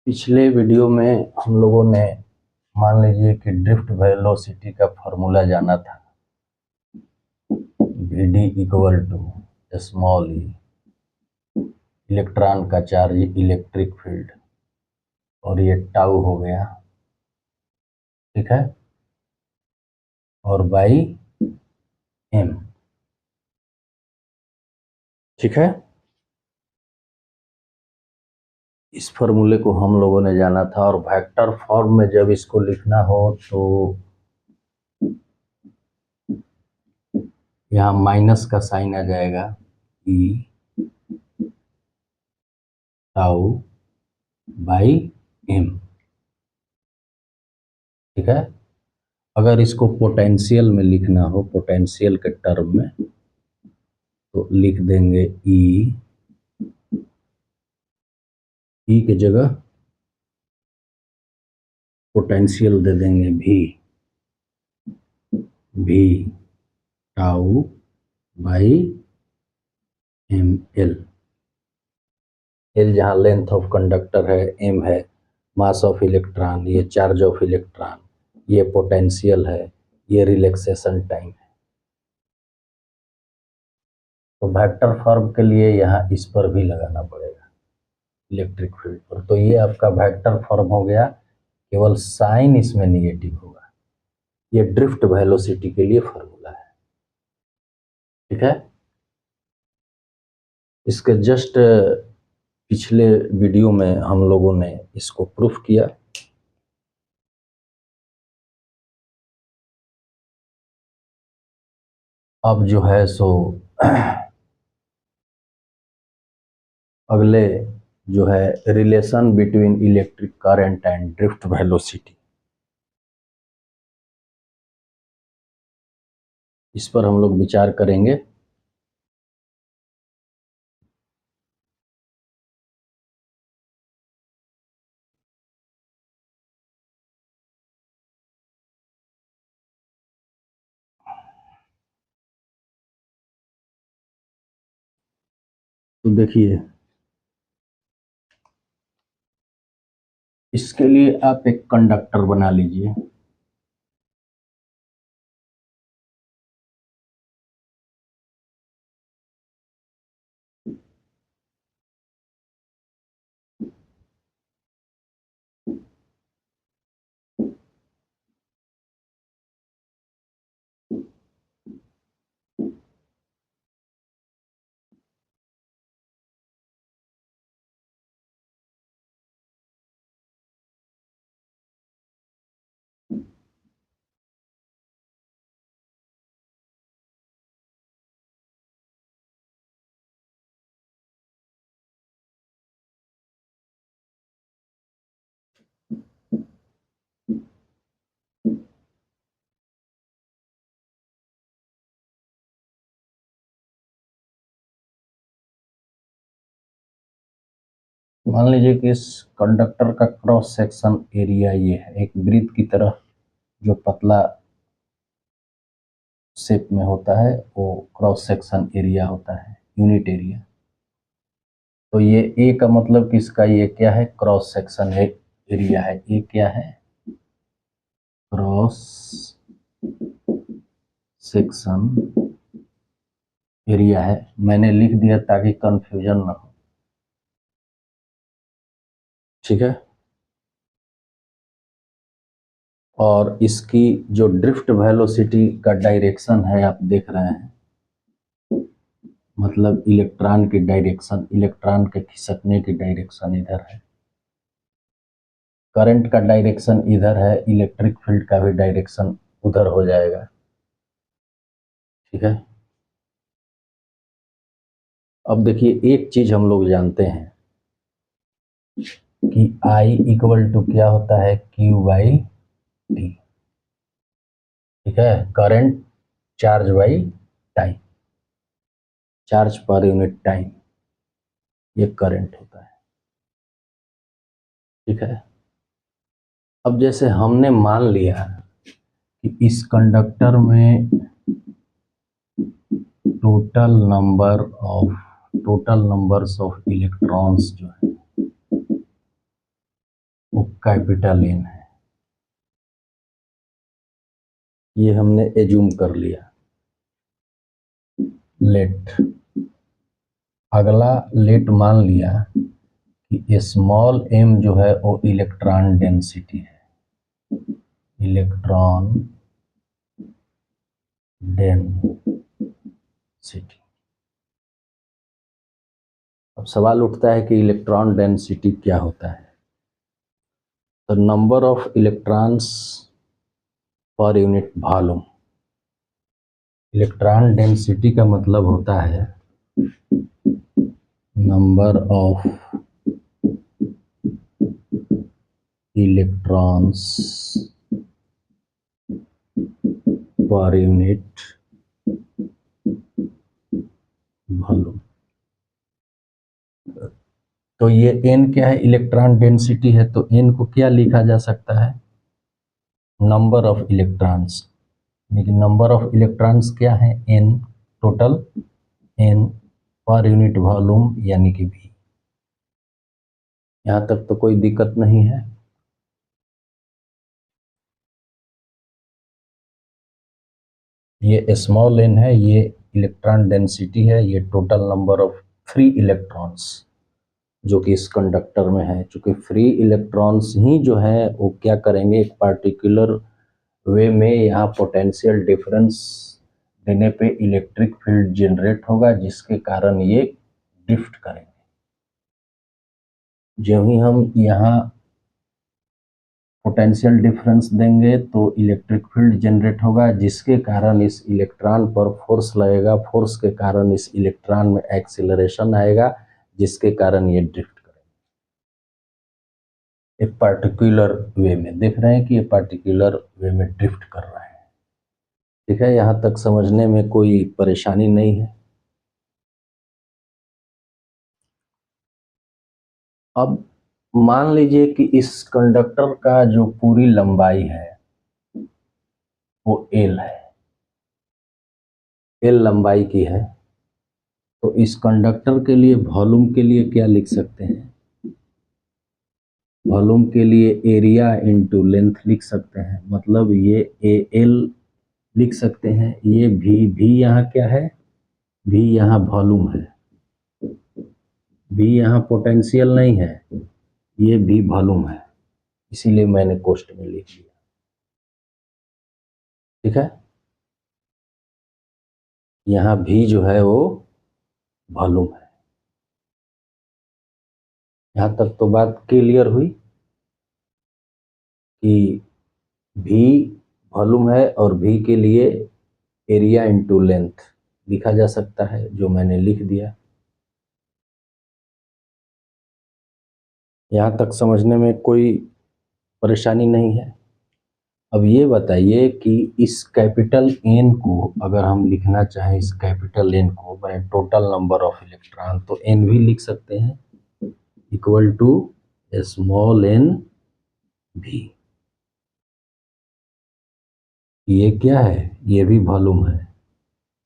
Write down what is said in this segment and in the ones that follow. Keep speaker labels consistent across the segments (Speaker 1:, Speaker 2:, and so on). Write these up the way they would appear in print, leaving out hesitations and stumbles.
Speaker 1: पिछले वीडियो में हम लोगों ने मान लीजिए कि ड्रिफ्ट वेलोसिटी का फॉर्मूला जाना था। Vd equal to small E, electron का चार्ज, इलेक्ट्रिक फील्ड, और ये टाउ हो गया, ठीक है, और बाई एम, ठीक है। इस फॉर्मूले को हम लोगों ने जाना था, और वेक्टर फॉर्म में जब इसको लिखना हो तो यहाँ माइनस का साइन आ जाएगा, ई टाउ बाई एम, ठीक है। अगर इसको पोटेंशियल में लिखना हो, पोटेंशियल के टर्म में, तो लिख देंगे ई के जगह पोटेंशियल दे देंगे भी tau by M L. L जहाँ लेंथ ऑफ कंडक्टर है, एम है मास ऑफ इलेक्ट्रॉन, ये चार्ज ऑफ इलेक्ट्रॉन, ये पोटेंशियल है, ये रिलैक्सेशन टाइम है। तो वेक्टर फॉर्म के लिए यहाँ इस पर भी लगाना पड़ेगा, इलेक्ट्रिक फील्ड पर। तो ये आपका वेक्टर फॉर्म हो गया, केवल साइन इसमें निगेटिव होगा। ये ड्रिफ्ट वेलोसिटी के लिए फॉर्मूला है, ठीक है। इसके जस्ट पिछले वीडियो में हम लोगों ने इसको प्रूफ किया। अब जो है सो अगले जो है relation between electric current and drift velocity, इस पर हम लोग विचार करेंगे। तो देखिए, इसके लिए आप एक कंडक्टर बना लीजिए। मान लीजिए कि इस कंडक्टर का क्रॉस सेक्शन एरिया ये है, एक वृत्त की तरह जो पतला शेप में होता है वो क्रॉस सेक्शन एरिया होता है, यूनिट एरिया। तो ये ए का मतलब कि इसका ये क्या है, क्रॉस सेक्शन एरिया है। ए क्या है, क्रॉस सेक्शन एरिया है। मैंने लिख दिया ताकि कंफ्यूजन ना हो, ठीक है। और इसकी जो ड्रिफ्ट वेलोसिटी का डायरेक्शन है आप देख रहे हैं, मतलब इलेक्ट्रॉन की डायरेक्शन, इलेक्ट्रॉन के खिसकने की डायरेक्शन इधर है, करंट का डायरेक्शन इधर है, इलेक्ट्रिक फील्ड का भी डायरेक्शन उधर हो जाएगा, ठीक है। अब देखिए, एक चीज हम लोग जानते हैं कि I इक्वल टू क्या होता है, Q बाई टी, ठीक है। Current charge by time, charge per unit time, ये करंट होता है, ठीक है। अब जैसे हमने मान लिया कि इस कंडक्टर में टोटल नंबर्स ऑफ इलेक्ट्रॉन्स जो है कैपिटल एन है, ये हमने एज्यूम कर लिया। लेट, अगला लेट मान लिया कि स्मॉल m जो है वो इलेक्ट्रॉन डेंसिटी है, इलेक्ट्रॉन डेंसिटी। अब सवाल उठता है कि इलेक्ट्रॉन डेंसिटी क्या होता है। तो number of electrons per unit volume. Electron density का मतलब होता है number of electrons per unit volume. तो ये n क्या है, इलेक्ट्रॉन डेंसिटी है, तो n को क्या लिखा जा सकता है, नंबर ऑफ इलेक्ट्रॉन्स। लेकिन नंबर ऑफ इलेक्ट्रॉन्स क्या है, n, टोटल n पर यूनिट वॉल्यूम यानी कि v। यहाँ तक तो कोई दिक्कत नहीं है। ये स्मॉल n है, ये इलेक्ट्रॉन डेंसिटी है, ये total number of free electrons जो कि इस कंडक्टर में है। चूंकि फ्री इलेक्ट्रॉन्स ही जो है वो क्या करेंगे, एक पार्टिकुलर वे में यहाँ पोटेंशियल डिफरेंस देने पे इलेक्ट्रिक फील्ड जनरेट होगा, जिसके कारण ये ड्रिफ्ट करेंगे। जो ही हम यहाँ पोटेंशियल डिफरेंस देंगे तो इलेक्ट्रिक फील्ड जनरेट होगा, जिसके कारण इस इलेक्ट्रॉन पर फोर्स लगेगा, फोर्स के कारण इस इलेक्ट्रॉन में एक्सीलरेशन आएगा, जिसके कारण ये ड्रिफ्ट करेगा। एक पार्टिकुलर वे में देख रहे हैं कि ये पार्टिकुलर वे में ड्रिफ्ट कर रहा है। ठीक है, यहाँ तक समझने में कोई परेशानी नहीं है। अब मान लीजिए कि इस कंडक्टर का जो पूरी लंबाई है वो L है, L लंबाई की है। तो इस कंडक्टर के लिए वॉल्यूम के लिए क्या लिख सकते हैं, वॉल्यूम के लिए एरिया इंटू लेंथ लिख सकते हैं। मतलब ये AL लिख सकते हैं, ये भी यहाँ क्या है, भी यहाँ वॉल्यूम है, भी यहाँ पोटेंशियल नहीं है, ये भी वॉल्यूम है, इसीलिए मैंने कोष्ट में लिख लिया। ठीक है, यहाँ भी जो है वो वॉल्यूम है। यहाँ तक तो बात क्लियर हुई कि भी वॉल्यूम है और भी के लिए एरिया इंटू लेंथ लिखा जा सकता है, जो मैंने लिख दिया। यहाँ तक समझने में कोई परेशानी नहीं है। अब ये बताइए कि इस कैपिटल एन को अगर हम लिखना चाहें, इस कैपिटल एन को टोटल नंबर ऑफ इलेक्ट्रॉन, तो एन भी लिख सकते हैं इक्वल टू स्मॉल एन भी। ये क्या है, ये भी वॉल्यूम है,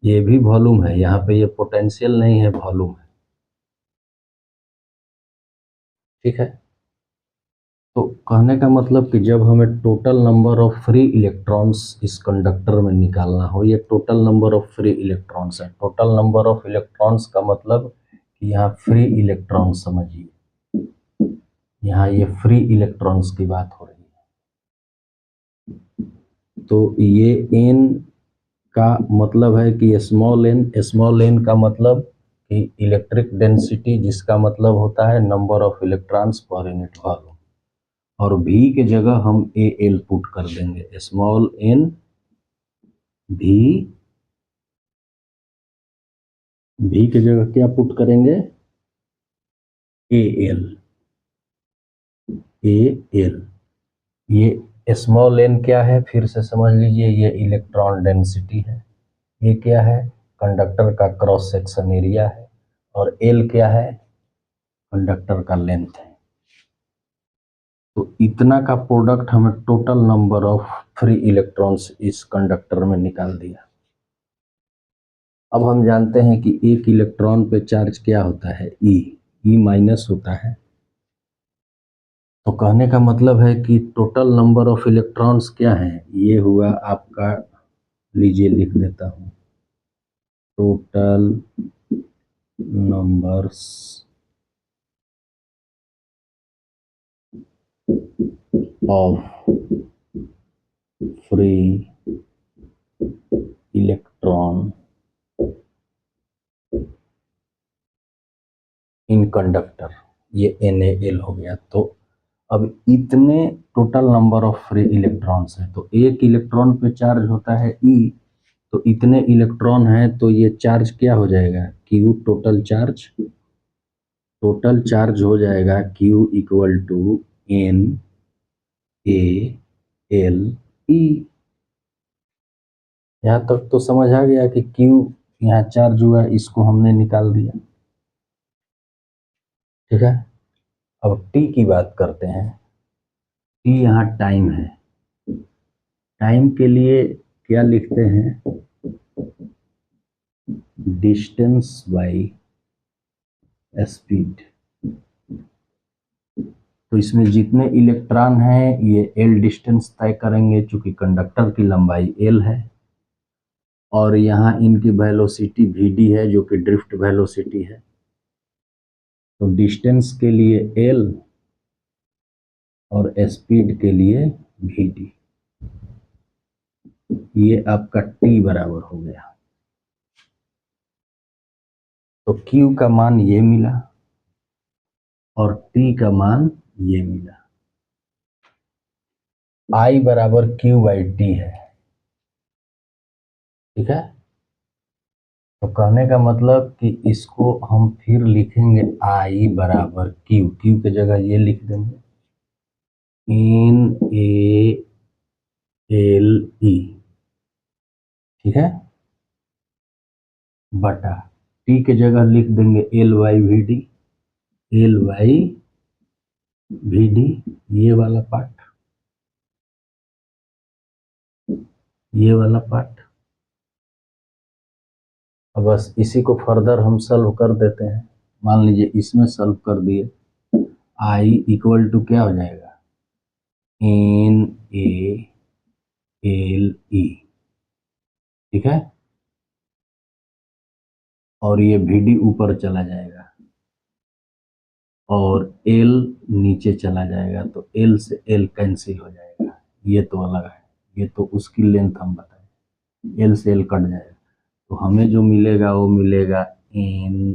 Speaker 1: ये भी वॉल्यूम है, यहाँ पे ये पोटेंशियल नहीं है, वॉल्यूम है। ठीक है, तो कहने का मतलब कि जब हमें total number of free electrons इस कंडक्टर में निकालना हो, ये total number of free electrons है। टोटल नंबर ऑफ इलेक्ट्रॉन्स का मतलब कि यहाँ फ्री इलेक्ट्रॉन समझिए, यहाँ ये फ्री इलेक्ट्रॉन्स की बात हो रही है। तो ये एन का मतलब है कि स्मॉल एन का मतलब कि इलेक्ट्रिक डेंसिटी, जिसका मतलब होता है number of electrons per unit volume, और भी के जगह हम AL पुट कर देंगे, स्मॉल n भी के जगह क्या पुट करेंगे, AL। ये स्मॉल n क्या है, फिर से समझ लीजिए, ये इलेक्ट्रॉन डेंसिटी है। ये क्या है, कंडक्टर का क्रॉस सेक्शन एरिया है। और L क्या है, कंडक्टर का लेंथ है। तो इतना का प्रोडक्ट हमें total number of free electrons इस कंडक्टर में निकाल दिया। अब हम जानते हैं कि एक इलेक्ट्रॉन पे चार्ज क्या होता है, ई माइनस होता है। तो कहने का मतलब है कि टोटल नंबर ऑफ इलेक्ट्रॉन्स क्या हैं, ये हुआ आपका, लीजिए लिख देता हूँ, total numbers of free electron in conductor, ये NaL हो गया। तो अब इतने total number of free electrons है, तो एक इलेक्ट्रॉन पे चार्ज होता है E, तो इतने इलेक्ट्रॉन हैं तो ये चार्ज क्या हो जाएगा, Q टोटल चार्ज हो जाएगा Q इक्वल टू NaLE। यहाँ तक तो समझ आ गया कि Q यहाँ चार्ज हुआ, इसको हमने निकाल दिया, ठीक है। अब T की बात करते हैं। T यहाँ टाइम है, टाइम के लिए क्या लिखते हैं, डिस्टेंस बाई स्पीड। तो इसमें जितने इलेक्ट्रॉन हैं ये L डिस्टेंस तय करेंगे, चूंकि कंडक्टर की लंबाई L है, और यहाँ इनकी वेलोसिटी Vd है जो कि ड्रिफ्ट वेलोसिटी है। तो डिस्टेंस के लिए L और स्पीड के लिए Vd, ये आपका T बराबर हो गया। तो Q का मान ये मिला और T का मान ये मिला। I बराबर Q/T है, ठीक है। तो कहने का मतलब कि इसको हम फिर लिखेंगे I बराबर Q, Q की जगह ये लिख देंगे NaLE, ठीक है, बटा T की जगह लिख देंगे L/Vd, ये वाला पार्ट, ये वाला पार्ट। अब बस इसी को फर्दर हम सॉल्व कर देते हैं। मान लीजिए इसमें सॉल्व कर दिए, I इक्वल टू क्या हो जाएगा, NaLE, ठीक है। और ये Vd ऊपर चला जाएगा और L नीचे चला जाएगा, तो L से L कैंसिल हो जाएगा, ये तो अलग है, ये तो उसकी लेंथ हम बताएं, L से L कट जाएगा। तो हमें जो मिलेगा वो मिलेगा NaEVd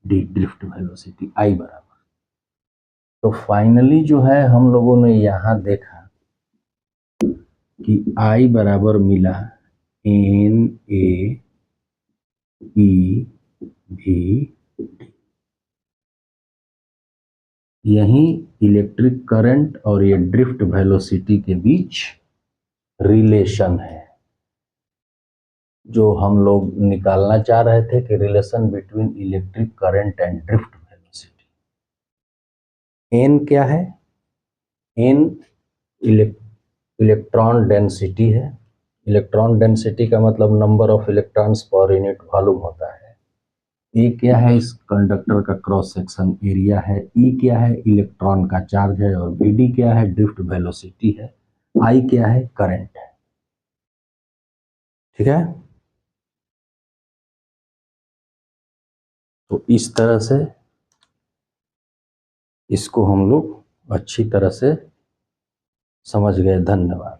Speaker 1: ड्रिफ्ट वेलोसिटी I बराबर। तो फाइनली जो है हम लोगों ने यहाँ देखा कि I बराबर मिला NaEVd। यही इलेक्ट्रिक करंट और ये ड्रिफ्ट वेलोसिटी के बीच रिलेशन है जो हम लोग निकालना चाह रहे थे, कि relation between electric current and drift velocity. N क्या है, एन इलेक्ट्रॉन डेंसिटी है। इलेक्ट्रॉन डेंसिटी का मतलब number of electrons per unit volume होता है। ए क्या है, इस कंडक्टर का क्रॉस सेक्शन एरिया है। ई क्या है, इलेक्ट्रॉन का चार्ज है। और Vd क्या है, ड्रिफ्ट वेलोसिटी है। आई क्या है, करंट है, ठीक है। तो इस तरह से इसको हम लोग अच्छी तरह से समझ गए। धन्यवाद।